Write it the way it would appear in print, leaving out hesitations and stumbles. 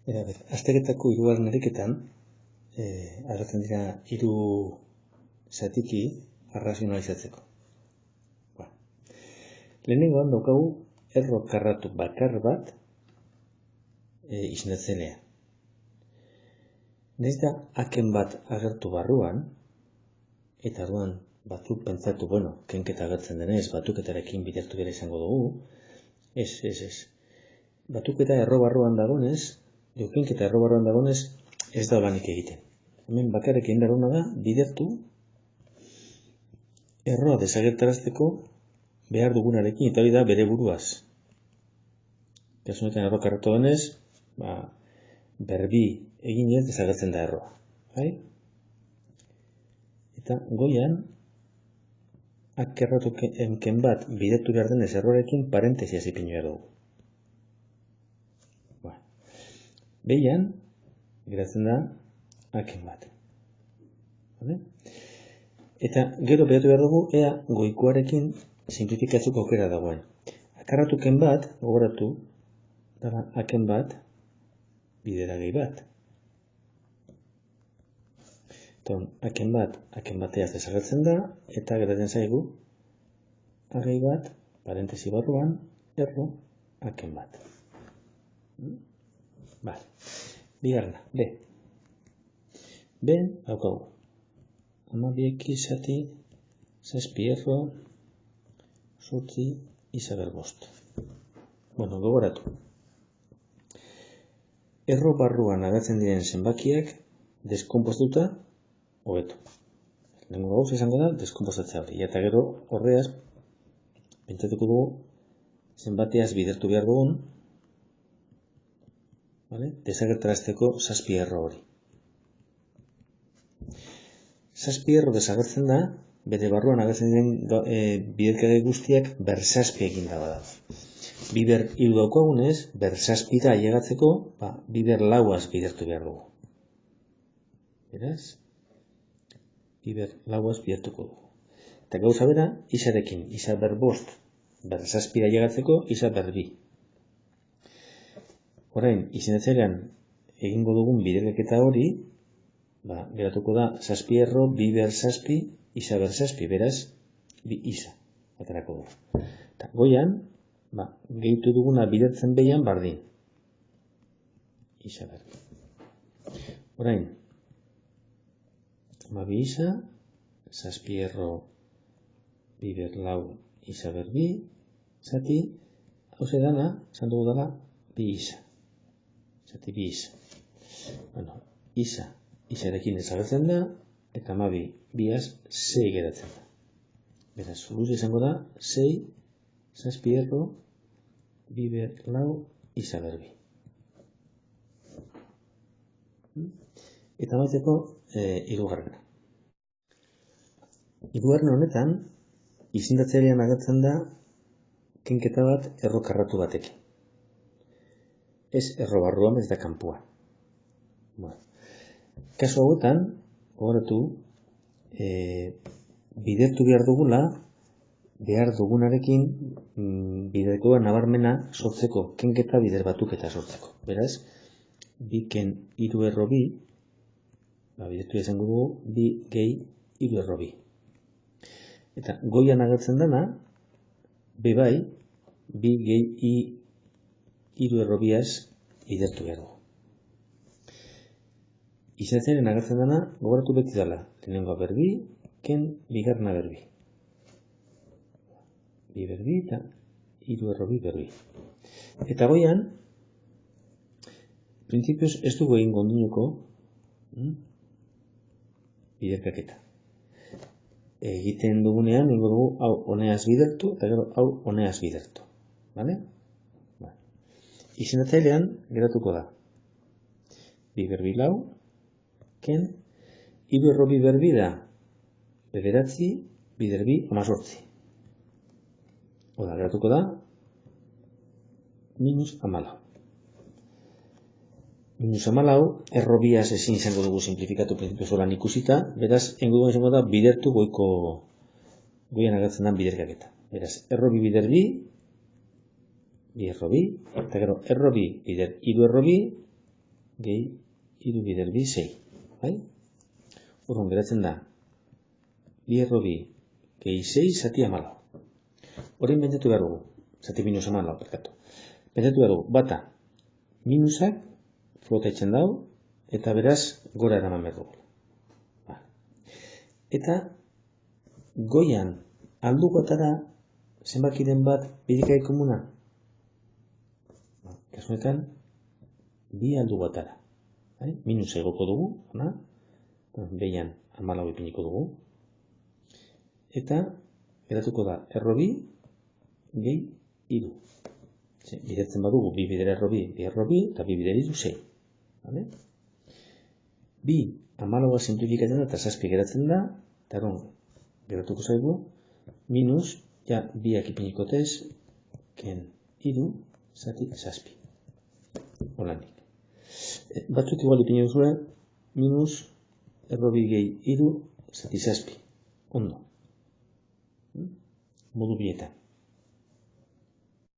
Azterketako hirugarren ariketan, agertzen dira hiru zatiki arrazionalizatzeko. Lehenengoan daukagu erro karratu bakar bat izendatzenea. Nahiz da haken bat agertu barruan, eta orduan batzuk pentsatu, kenketa agertzen denez, batuketarekin bidertu bere izango dugu. Ez. Batuketa erro barruan dagonez, kenketa erro barruan dagonez, ez da lanik egiten. Hemen bakarrik egin behar da, bidertu erroa desagertarazteko behar dugunarekin, eta hori da bere buruaz. Kasu honetan erro karratu denez, berbi eginez desagertzen da erroa. Eta goian, akerratu enken bat bidertu behar denez erroarekin parentesia zipinu behar dugu. Behian, geratzen da haken bat. Eta gero behatu behar dugu, ea goikoarekin simplifikatzeko aukera dagoen. Akarratuken bat, gogoratu, dara haken bat, bideragei bat. Haken bateaz desagertzen da, eta geratzen zaigu, agei bat, parentesi barruan, erro, haken bat. Bigarrena, B. Ben, daukagu. 12 zati, 7 erro, 8 izaber bost. Gogoratu. Erro barruan agertzen diren zenbakiak deskonpostuta hobeto. Lehenengo gauz izango da, deskonpostatzea hori. Eta gero horreaz, pentsatuko dugu, zenbateaz bidertu behar dugun, desagertarazteko 7 erro hori. 7 erro desagertzen da, bere barruan agertzen diren biderkade guztiak ber 7 egin da bada. Biber 3 daukagunez, ber 7 ailegatzeko, biber 4 bidertu behar dugu. Beraz, biber 4 bidertuko dugu. Eta gauza bera, isarekin, isa ber bost, ber 7 ailegatzeko, isa ber 2. Orain, izendatzailean egingo dugun biderketa hori, geratuko da 7 erro, bi ber 7, isa ber 7, beraz, bi isa, aterako dugu. Eta goian, gehitu duguna bidertzen behian bardin. Isa ber. Orain, bi isa, 7 erro, bi ber 4, isa ber 2, zati, hau dana, esan dugu dala, bi isa. Zati bi isa. Isarekin ezagertzen da, eta biaz 6 geratzen da. Beraz, soluz izango da, 6, 7 erro, bi ber 4, isa ber 2. Eta batzeko, hirugarrena. Hirugarren honetan, izendatzailean agertzen da, kenketa bat erro karratu batekin. Ez erro barruan, ez da kanpuan. Kasu hauetan, gogoratu, bidertu behar dugula, behar dugunarekin biderkoa nabarmena sortzeko, kenketa bider batuketa sortzeko. Beraz, bi ken 3 erro 2, bidertu izango dugu, bi gehi 3 erro 2. Eta goian agertzen dana, bebai, bi gehi 3 erro 2az bidertu behar dugu. Izatzen agertzen dana, gogoratu beti dela. Lehenengoa berbi, ken bigarna berbi. Bi berbi eta 3 erro 2 berbi. Eta goian, printzipioz ez dugu egin gondinuko biderkaketa. Egiten dugunean, egingo dugu hau honeaz bidertu, eta gero hau honeaz bidertu. Izendatzailean geratuko da. Bi berbi 4, ken 3 erro 2 berbi da, bederatzi, bider 2, 18. Oda, geratuko da, minus 14. Minus 14, erro 2az ezin izango dugu simplifikatu printzipio zolan ikusita, beraz, enguduan izango da, bidertu goian agertzen den biderkaketa. Beraz, erro 2 bider 2, bi erro 2, eta gero erro 2 bider 3 erro 2, gehi iru bider bi, 6. Bai? Orduan geratzen da, bi erro bi gehi 6 zati 14. Horrein bentetu behar dugu. Zati minus 14, perkatu. Bentetu behar dugu, bata, minusak flota itzen dago, eta beraz, gora eraman behar dugu. Ba. Eta, goian, aldu batara, zenbakiren bat bidikai komuna? Kasunetan, bi aldu batara. Minus egoko dugu, behian 14 ipiniko dugu. Eta, geratuko da, erro bi, gehi iru. Bidertzen badugu, bi bider erro bi, eta bi bider iru, 6. Bi, 14 simplifikatzen da, eta 7 geratzen da, eta geratuko zaigu, minus, ja, biak ipiniko tez, ken iru, zati 7. Holanik. Batzuk igual ipiniko zuen, minus, erro bi gehi iru, zati 7. Ondo. Modu bietan.